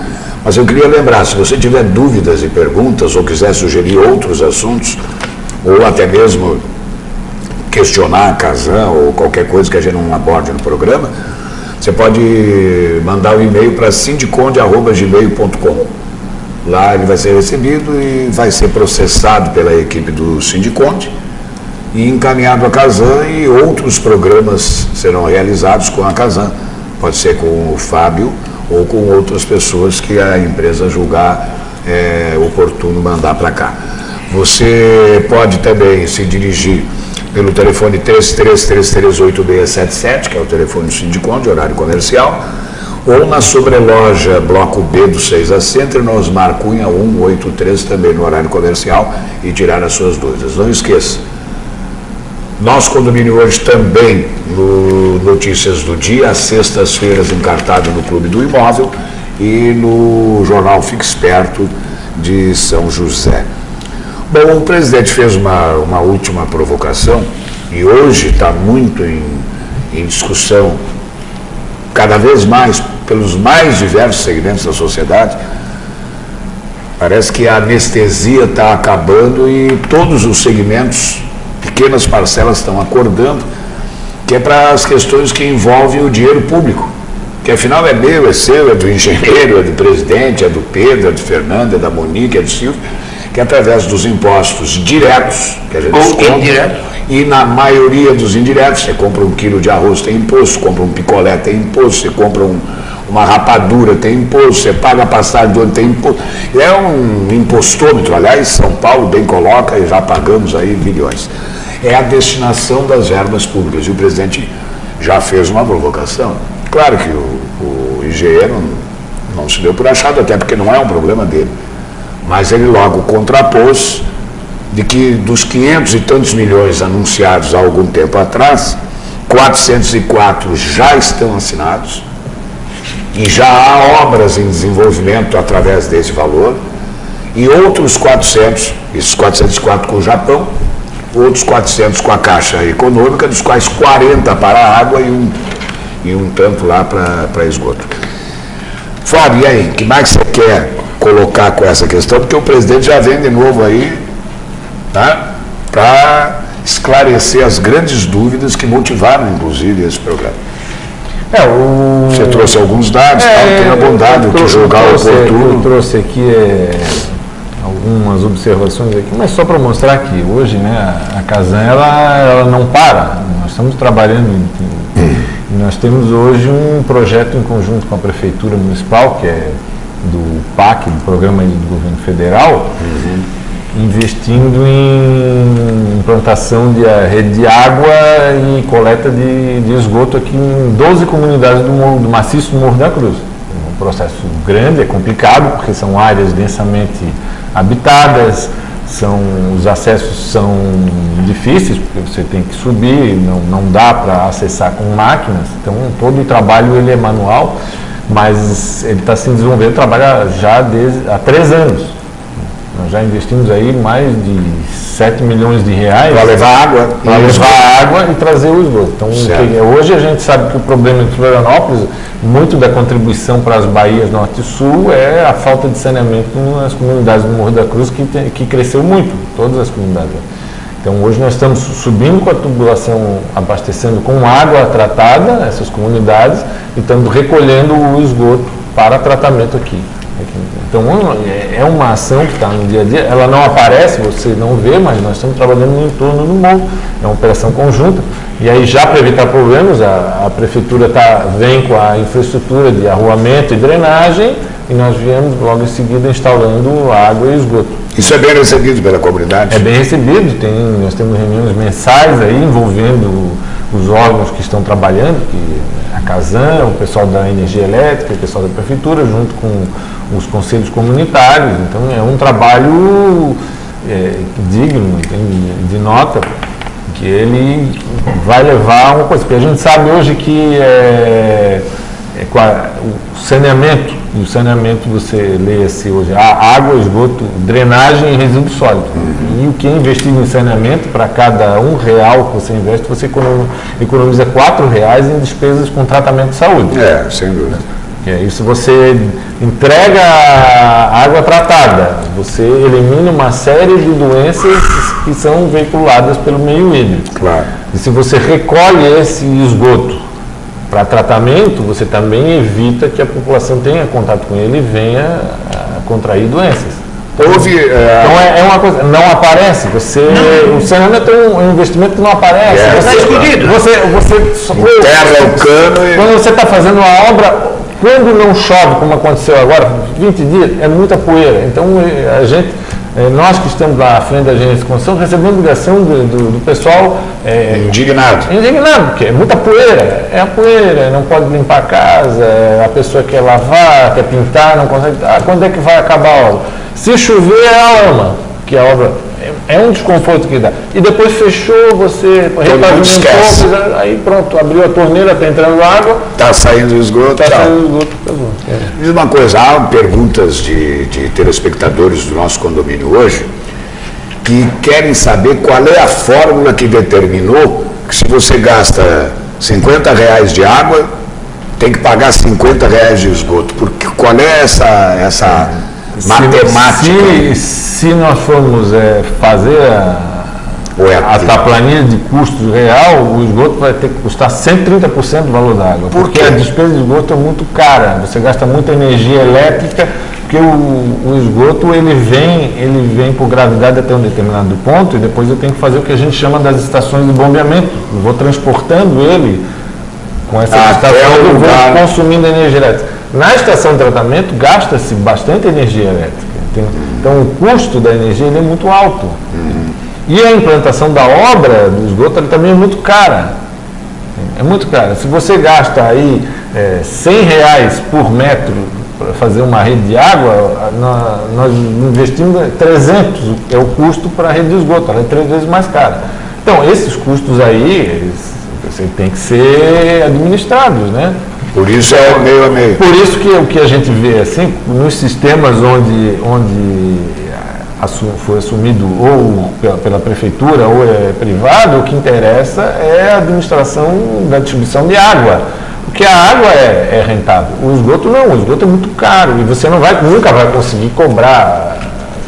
Mas eu queria lembrar, se você tiver dúvidas e perguntas ou quiser sugerir outros assuntos, ou até mesmo questionar a Casan ou qualquer coisa que a gente não aborde no programa, você pode mandar um e-mail para sindiconde@gmail.com. Lá ele vai ser recebido e vai ser processado pela equipe do Sindiconde e encaminhado à Casan, e outros programas serão realizados com a Casan. Pode ser com o Fábio ou com outras pessoas que a empresa julgar oportuno mandar para cá. Você pode também se dirigir pelo telefone 33338677, que é o telefone do Sindiconde, horário comercial, ou na sobreloja Bloco B do 6 a Centro, no Osmar Cunha 183, também no horário comercial, e tirar as suas dúvidas. Não esqueça, nosso condomínio hoje também no Notícias do Dia, às sextas-feiras encartado no Clube do Imóvel e no Jornal Fique Esperto de São José. Bom, o presidente fez uma última provocação e hoje está muito em discussão, cada vez mais, pelos mais diversos segmentos da sociedade. Parece que a anestesia está acabando e todos os segmentos, pequenas parcelas, estão acordando, que é para as questões que envolvem o dinheiro público, que afinal é meu, é seu, é do engenheiro, é do presidente, é do Pedro, é do Fernando, é da Monique, é do Silvio, que através dos impostos diretos, que a gente desconta, e na maioria dos indiretos, você compra 1 quilo de arroz, tem imposto, compra um picolé, tem imposto, você compra uma rapadura, tem imposto, você paga a passagem do ano, tem imposto. É um impostômetro, aliás, São Paulo bem coloca, e já pagamos aí bilhões. É a destinação das verbas públicas, e o presidente já fez uma provocação. Claro que o engenheiro não se deu por achado, até porque não é um problema dele, mas ele logo contrapôs de que dos 500 e tantos milhões anunciados há algum tempo atrás, 404 já estão assinados e já há obras em desenvolvimento através desse valor, e outros 400, esses 404 com o Japão, outros 400 com a Caixa Econômica, dos quais 40 para a água e um tanto lá para esgoto. Fábio, e aí, o que mais você quer colocar com essa questão? Porque o presidente já vem de novo aí, tá? Para esclarecer as grandes dúvidas que motivaram, inclusive, esse programa. Você trouxe alguns dados, tem a bondade de julgar o oportuno. Eu trouxe aqui algumas observações aqui, mas só para mostrar que hoje, né, a Casan ela não para. Nós estamos trabalhando, nós temos hoje um projeto em conjunto com a Prefeitura Municipal, que é do PAC, do Programa do Governo Federal, investindo em implantação de rede de água e coleta de esgoto aqui em 12 comunidades do maciço do Morro da Cruz. É um processo grande, é complicado, porque são áreas densamente habitadas, os acessos são difíceis, porque você tem que subir, não dá para acessar com máquinas, então todo o trabalho ele é manual, mas ele está se desenvolvendo, trabalha já há 3 anos. Nós já investimos aí mais de 7 milhões de reais para levar água e trazer o esgoto. Então, hoje a gente sabe que o problema de Florianópolis, muito da contribuição para as baías Norte e Sul é a falta de saneamento nas comunidades do Morro da Cruz, que cresceu muito, todas as comunidades. Então, hoje nós estamos subindo com a tubulação, abastecendo com água tratada essas comunidades e estamos recolhendo o esgoto para tratamento aqui. Então, é uma ação que está no dia a dia, ela não aparece, você não vê, mas nós estamos trabalhando no entorno do morro, é uma operação conjunta. E aí, já para evitar problemas, a Prefeitura vem com a infraestrutura de arruamento e drenagem, e nós viemos logo em seguida instalando água e esgoto. Isso é bem recebido pela comunidade? É bem recebido, nós temos reuniões mensais aí envolvendo os órgãos que estão trabalhando, a Casan, o pessoal da energia elétrica, o pessoal da Prefeitura, junto com os conselhos comunitários. Então é um trabalho digno, de nota, que ele vai levar a uma coisa, porque a gente sabe hoje que o saneamento você lê-se hoje, água, esgoto, drenagem e resíduo sólido. E o que é investido em saneamento, para cada R$1 que você investe, você economiza R$4 em despesas com tratamento de saúde. Sem dúvida. Isso você entrega a água tratada, você elimina uma série de doenças que são veiculadas pelo meio hídrico. Claro. E se você recolhe esse esgoto para tratamento, você também evita que a população tenha contato com ele e venha a contrair doenças. Então é uma coisa, não aparece, o saneamento é um investimento que não aparece. Você enterra o cano e... Quando você está fazendo uma obra, quando não chove, como aconteceu agora, 20 dias, é muita poeira. Então nós que estamos lá à frente da agência de construção, recebemos ligação do pessoal indignado, porque é muita poeira, é a poeira, não pode limpar a casa, a pessoa quer lavar, quer pintar, não consegue. Quando é que vai acabar a obra? Se chover é a lama, que a obra é um desconforto que dá. E depois fechou, você repavimentou, aí pronto, abriu a torneira, está entrando água. Está saindo esgoto. Está saindo esgoto, tá bom. Diz uma coisa, há perguntas de telespectadores do nosso condomínio hoje que querem saber qual é a fórmula que determinou que se você gasta R$50 de água, tem que pagar R$50 de esgoto. Porque qual é essa matemática? Se nós formos fazer a planilha de custos real, o esgoto vai ter que custar 130% do valor da água. Porque a despesa de esgoto é muito cara, você gasta muita energia elétrica, porque o esgoto ele vem por gravidade até um determinado ponto e depois eu tenho que fazer o que a gente chama das estações de bombeamento. Eu vou transportando ele com essa estação e vou consumindo energia elétrica. Na estação de tratamento gasta-se bastante energia elétrica. Então o custo da energia ele é muito alto. E a implantação da obra do esgoto também é muito cara. É muito cara. Se você gasta aí R$100 por metro para fazer uma rede de água, nós investimos 300, é o custo para a rede de esgoto, ela é 3 vezes mais cara. Então esses custos aí, eles têm que ser administrados, né? Por isso é meio a meio. Por isso que o que a gente vê assim, nos sistemas onde foi assumido ou pela prefeitura ou é privado, o que interessa é a administração da distribuição de água. Porque a água é rentável. O esgoto não, o esgoto é muito caro e você nunca vai conseguir cobrar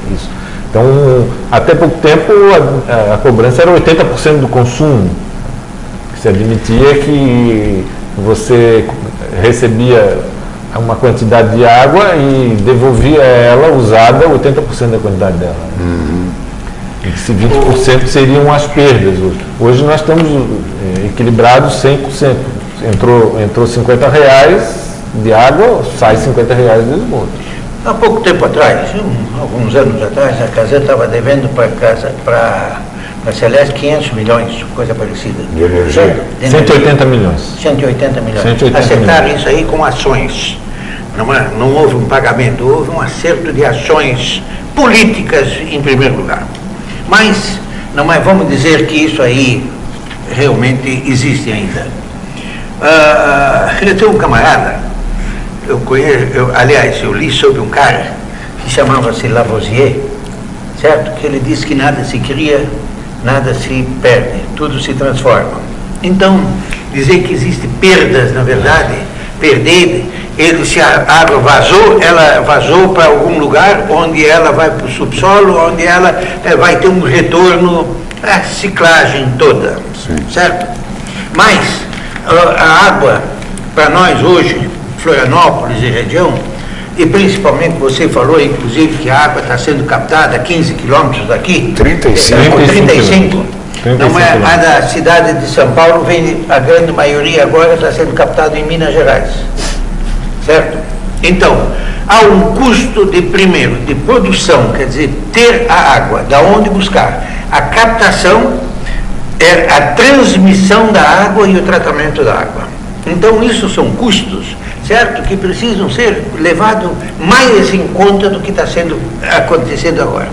isso. Então, até pouco tempo a cobrança era 80% do consumo. Se admitia que você recebia uma quantidade de água e devolvia ela usada 80% da quantidade dela. Esse 20% seriam as perdas hoje. Hoje nós estamos equilibrados 100%. Entrou R$50 de água, sai R$50 de esgoto. Há pouco tempo atrás, alguns anos atrás, a Casan estava devendo para a Celeste 500 milhões, coisa parecida. De energia? 180 milhões. 180 milhões. 180 Acertaram milhões. isso aí com ações. Não houve um pagamento, houve um acerto de ações políticas em primeiro lugar. Mas vamos dizer que isso aí realmente existe ainda. Eu tenho um camarada, eu li sobre um cara que chamava-se Lavoisier, certo? Que ele disse que nada se cria, nada se perde, tudo se transforma. Então, dizer que existem perdas, na verdade, se a água vazou, ela vazou para algum lugar onde ela vai para o subsolo, onde ela vai ter um retorno, a ciclagem toda, certo? Mas a água, para nós hoje, Florianópolis e região, e principalmente você falou, inclusive, que a água está sendo captada a 15 quilômetros daqui. 35. Não é a da cidade de São Paulo, a grande maioria agora está sendo captada em Minas Gerais. Certo? Então, há um custo de produção, quer dizer, ter a água, da onde buscar. A captação é a transmissão da água e o tratamento da água. Então, isso são custos, certo? Que precisam ser levados mais em conta do que está acontecendo agora.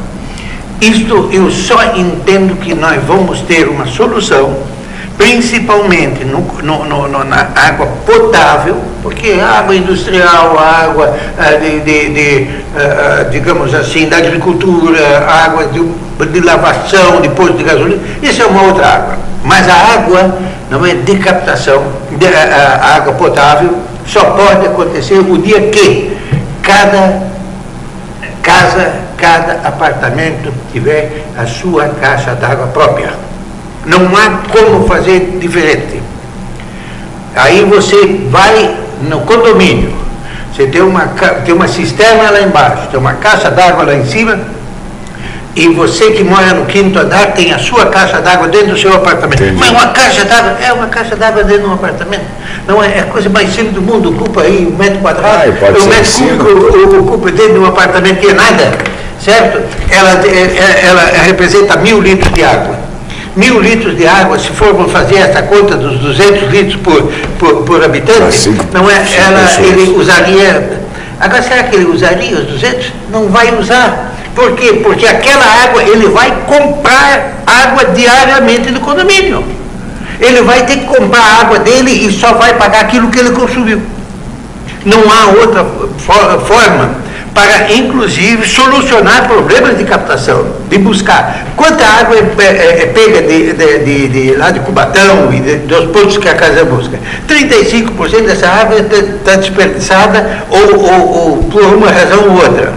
Isto eu só entendo que nós vamos ter uma solução, principalmente na água potável, porque a água industrial, a água digamos assim, da agricultura, a água de lavação, de posto de gasolina, isso é uma outra água. Mas a água não é de captação, a água potável só pode acontecer o dia que cada apartamento tiver a sua caixa d'água própria. Não há como fazer diferente. Aí você vai no condomínio, você tem uma cisterna lá embaixo, tem uma caixa d'água lá em cima, e você que mora no quinto andar tem a sua caixa d'água dentro do seu apartamento. Entendi. Mas uma caixa d'água é uma caixa d'água dentro de um apartamento. Não é a coisa mais simples do mundo, ocupa aí 1 metro quadrado, o metro cúbico ocupa dentro de um apartamento que é nada, certo? Ela representa 1000 litros de água. 1000 litros de água, se formos fazer essa conta dos 200 litros por habitante, não é? Ele usaria. Agora, será que ele usaria os 200? Não vai usar. Por quê? Porque aquela água, ele vai comprar água diariamente no condomínio. Ele vai ter que comprar a água dele e só vai pagar aquilo que ele consumiu. Não há outra forma para, inclusive, solucionar problemas de captação, de buscar. Quanta água é pega lá de Cubatão e dos pontos que a Casan busca? 35% dessa água está desperdiçada ou por uma razão ou outra.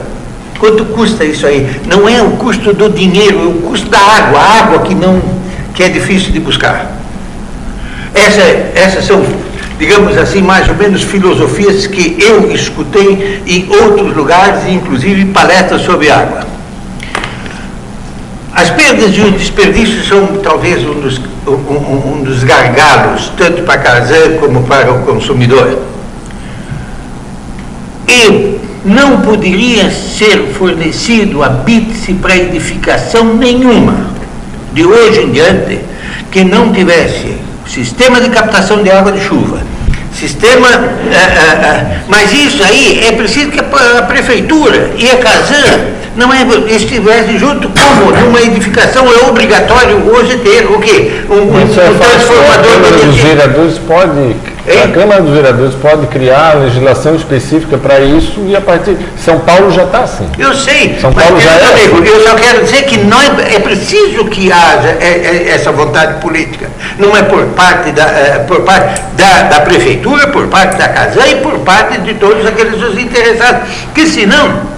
Quanto custa isso aí? Não é o custo do dinheiro, é o custo da água, a água que é difícil de buscar. Essas são, digamos assim, mais ou menos filosofias que eu escutei em outros lugares, inclusive palestras sobre água. As perdas e os desperdícios são talvez um dos gargalos, tanto para a Casan como para o consumidor. E não poderia ser fornecido a BITSE para edificação nenhuma, de hoje em diante, que não tivesse sistema de captação de água de chuva, mas isso aí é preciso que a prefeitura e a Casan não estivessem junto, como numa edificação é obrigatório hoje ter o quê? Um transformador de energia. A Câmara dos Vereadores pode criar legislação específica para isso e a partir São Paulo já está assim. Eu sei, São Paulo já é amigo, eu só quero dizer que é preciso que haja essa vontade política. Não é por parte da prefeitura, por parte da Casan e por parte de todos aqueles interessados. Que senão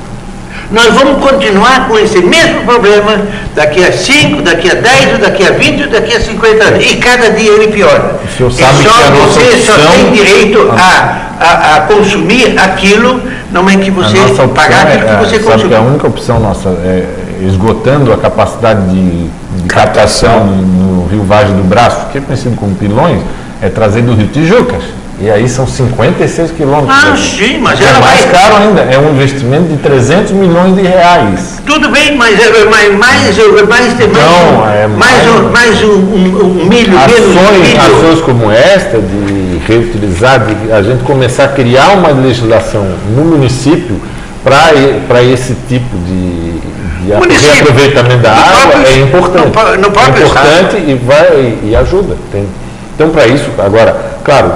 Nós vamos continuar com esse mesmo problema daqui a 5, daqui a 10, daqui a 20, daqui a 50 anos. E cada dia ele piora. O senhor sabe que a nossa você opção, só tem direito a consumir aquilo, não é que você pagar aquilo que você consumiu. Sabe que a única opção nossa é esgotando a capacidade de captação no Rio Vagem do Braço, que é conhecido como Pilões, é trazer do Rio Tijucas. E aí são 56 quilômetros. Sim, mas é mais caro ainda. É um investimento de 300 milhões de reais. Tudo bem, mas mais um milho, ações como esta, de reutilizar, de a gente começar a criar uma legislação no município para esse tipo de reaproveitamento da água é importante. É importante e ajuda. Então, para isso, agora, claro,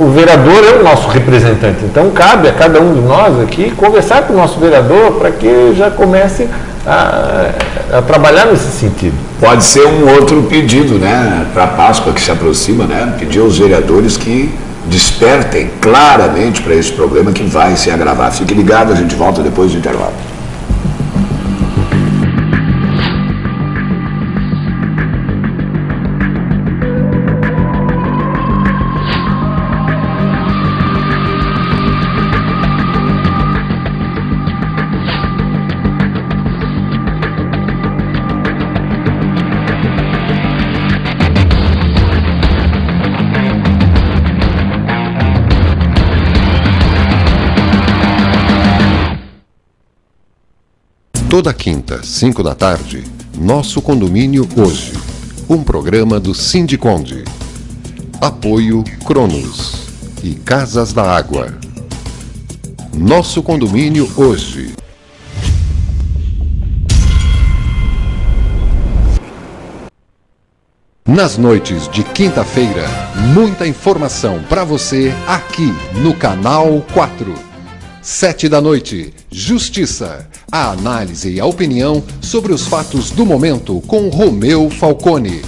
o vereador é o nosso representante, então cabe a cada um de nós aqui conversar com o nosso vereador para que já comece a trabalhar nesse sentido. Pode ser um outro pedido, né, para a Páscoa que se aproxima, né, pedir aos vereadores que despertem claramente para esse problema que vai se agravar. Fique ligado, a gente volta depois do intervalo. Toda quinta, 5 da tarde, Nosso Condomínio Hoje, um programa do Sindiconde. Apoio Cronos e Casas da Água. Nosso Condomínio Hoje. Nas noites de quinta-feira, muita informação para você aqui no Canal 4. 7 da noite, Justiça. A análise e a opinião sobre os fatos do momento com Romeu Falcone.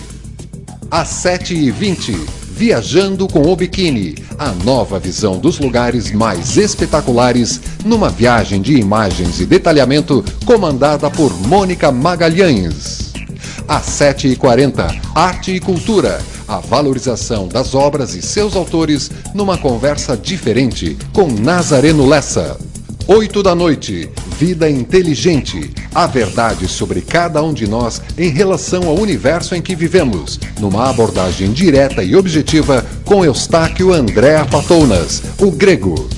Às 7h20, Viajando com o Biquíni. A nova visão dos lugares mais espetaculares numa viagem de imagens e detalhamento comandada por Mônica Magalhães. Às 7h40, Arte e Cultura. A valorização das obras e seus autores numa conversa diferente com Nazareno Lessa. 8 da noite, Vida Inteligente. A verdade sobre cada um de nós em relação ao universo em que vivemos, numa abordagem direta e objetiva com Eustáquio André Patounas, o grego.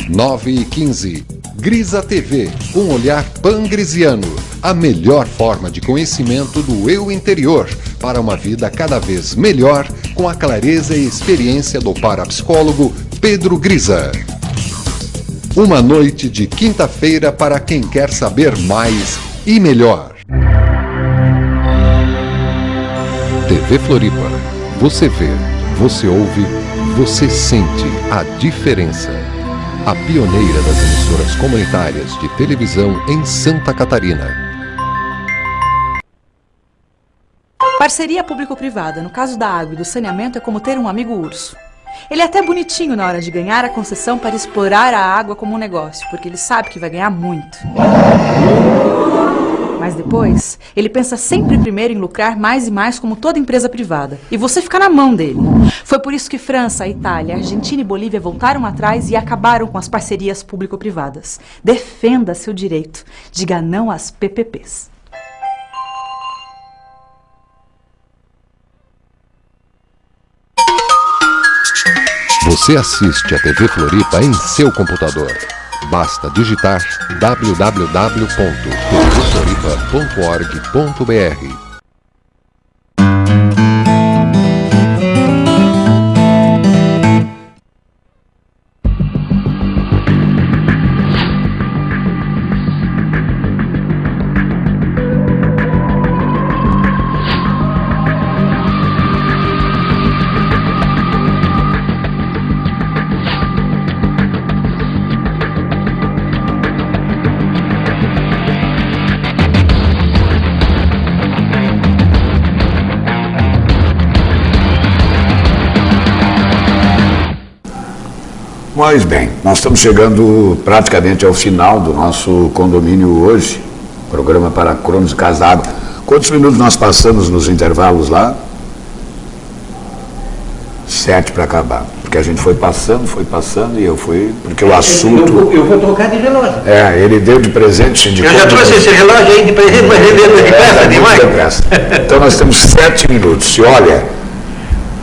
9h15, Grisa TV, um olhar pangrisiano. A melhor forma de conhecimento do eu interior para uma vida cada vez melhor com a clareza e experiência do parapsicólogo Pedro Grisa. Uma noite de quinta-feira para quem quer saber mais e melhor. TV Floripa. Você vê, você ouve, você sente a diferença. A pioneira das emissoras comunitárias de televisão em Santa Catarina. Parceria público-privada, no caso da água e do saneamento, é como ter um amigo urso. Ele é até bonitinho na hora de ganhar a concessão para explorar a água como um negócio, porque ele sabe que vai ganhar muito. Mas depois, ele pensa sempre primeiro em lucrar mais e mais como toda empresa privada. E você fica na mão dele. Foi por isso que França, Itália, Argentina e Bolívia voltaram atrás e acabaram com as parcerias público-privadas. Defenda seu direito. Diga não às PPPs. Você assiste a TV Floripa em seu computador. Basta digitar www.tvfloripa.org.br. Pois bem, nós estamos chegando praticamente ao final do nosso condomínio hoje, programa para Cronos e Casa d'Água. Quantos minutos nós passamos nos intervalos lá? 7 para acabar, porque a gente foi passando e eu fui, porque o assunto... Eu vou trocar de relógio. Ele deu de presente... Eu já trouxe esse relógio aí de presente, mas ele deu depressa demais. Depressa. Então nós temos 7 minutos, e olha,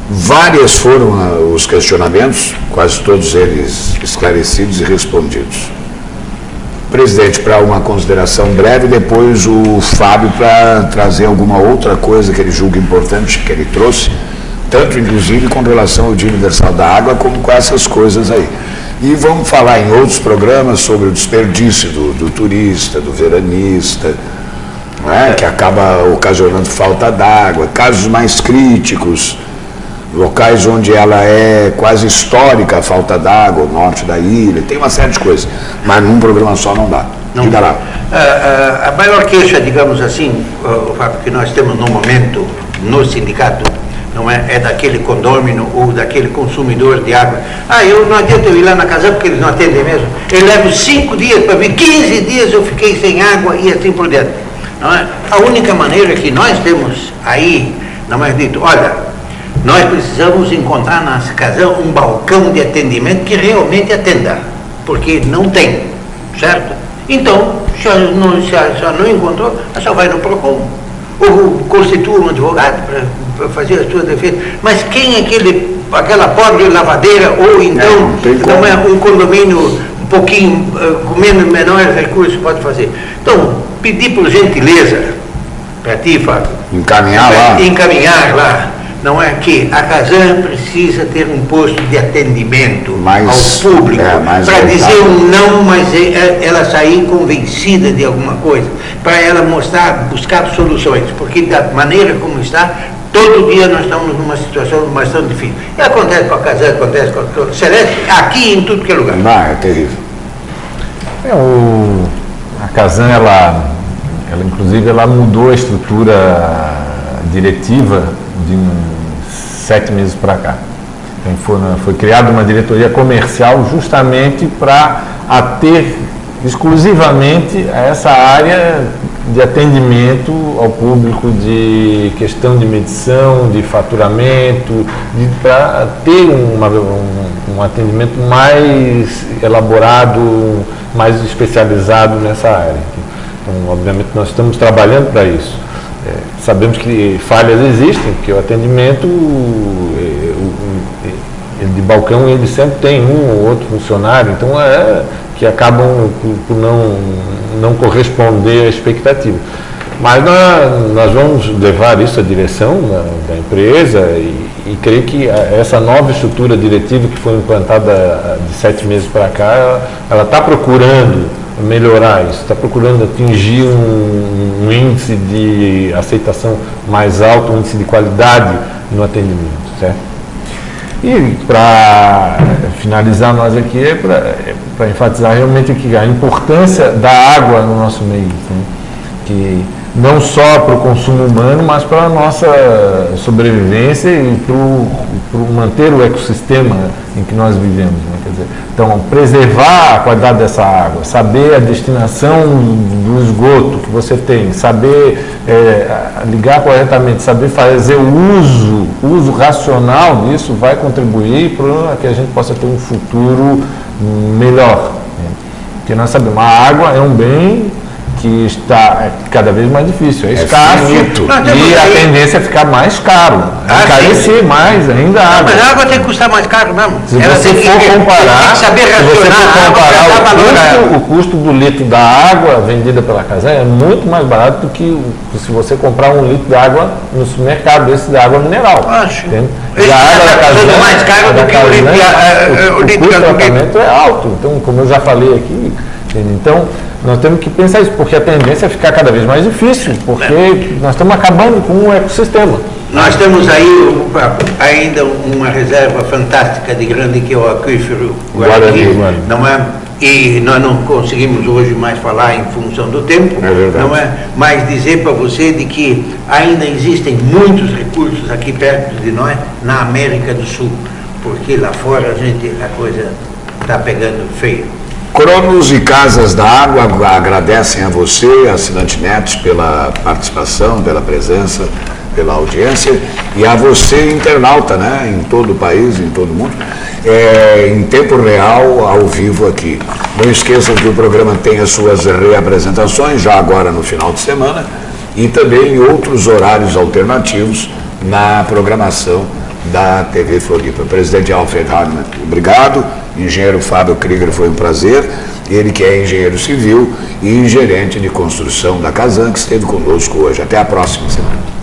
vários foram os questionamentos, quase todos eles esclarecidos e respondidos. Presidente, para uma consideração breve, depois o Fábio para trazer alguma outra coisa que ele julga importante, que ele trouxe, tanto inclusive com relação ao Dia Universal da Água, como com essas coisas aí. E vamos falar em outros programas sobre o desperdício do turista, do veranista, não é? Que acaba ocasionando falta d'água, casos mais críticos, locais onde ela é quase histórica, a falta d'água, o norte da ilha, tem uma série de coisas, mas num programa só não dá. Diga lá. A maior queixa, digamos assim, Fábio, que nós temos no momento no sindicato, não é daquele condômino ou daquele consumidor de água. Eu não adianta eu ir lá na casa porque eles não atendem mesmo. Eu levo 5 dias para vir, 15 dias eu fiquei sem água e assim por diante. Não é? A única maneira que nós temos aí, não é dito, olha, nós precisamos encontrar na casa um balcão de atendimento que realmente atenda, porque não tem, certo? Então, se não encontrou, só vai no PROCON, ou constitua um advogado para fazer a sua defesa. Mas quem é aquela pobre lavadeira, ou então não é um condomínio um pouquinho com menores recursos pode fazer? Então, pedir por gentileza para ti, Fábio, encaminhar lá, não é que a Casan precisa ter um posto de atendimento ao público, para dizer um não, mas ela sair convencida de alguma coisa, para ela buscar soluções, porque da maneira como está, todo dia nós estamos numa situação bastante difícil. E acontece com a Casan, acontece com a Celeste, aqui em tudo que é lugar. É terrível. A Casan, ela inclusive, ela mudou a estrutura diretiva de 7 meses para cá. Então, foi criada uma diretoria comercial justamente para ater exclusivamente a essa área de atendimento ao público, de questão de medição, de faturamento, para ter um atendimento mais elaborado, mais especializado nessa área. Então, obviamente, nós estamos trabalhando para isso. Sabemos que falhas existem, porque o atendimento de balcão ele sempre tem um ou outro funcionário, então que acabam por não corresponder à expectativa. Mas nós vamos levar isso à direção da empresa e creio que essa nova estrutura diretiva que foi implantada de 7 meses para cá, ela está procurando melhorar isso, está procurando atingir um índice de aceitação mais alto, um índice de qualidade no atendimento, certo? E para finalizar nós aqui para enfatizar realmente aqui a importância da água no nosso meio, né? Que não só para o consumo humano, mas para a nossa sobrevivência e para manter o ecossistema em que nós vivemos, né? Quer dizer, então, preservar a qualidade dessa água, saber a destinação do esgoto que você tem, saber ligar corretamente, saber fazer o uso racional disso vai contribuir para que a gente possa ter um futuro melhor, né? Porque nós sabemos, a água é um bem que está cada vez mais difícil, é escasso, e a tendência é ficar mais caro, encarecer mais ainda a água. Mas a água tem que custar mais caro mesmo. Se você for comparar o custo do litro da água vendida pela Casan é muito mais barato do que se você comprar um litro de água no supermercado, esse de água mineral. Acho. E a água da Casan é mais caro do que o litro de tratamento é alto. Então, como eu já falei aqui, então nós temos que pensar isso, porque a tendência é ficar cada vez mais difícil, porque nós estamos acabando com o ecossistema. Nós temos aí ainda uma reserva fantástica de grande, que é o aquífero Guarani, não é? E nós não conseguimos hoje mais falar em função do tempo, não é? Mas dizer para você de que ainda existem muitos recursos aqui perto de nós, na América do Sul, porque lá fora a coisa está pegando feio. Cronos e Casas da Água agradecem a você, assinante Netos, pela participação, pela presença, pela audiência, e a você, internauta, né, em todo o país, em todo o mundo, em tempo real, ao vivo aqui. Não esqueçam que o programa tem as suas reapresentações, já agora no final de semana, e também em outros horários alternativos na programação da TV Floripa. Presidente Alfred Hagman, obrigado. Engenheiro Fábio Krieger, foi um prazer. Ele que é engenheiro civil e gerente de construção da Casan, que esteve conosco hoje. Até a próxima semana.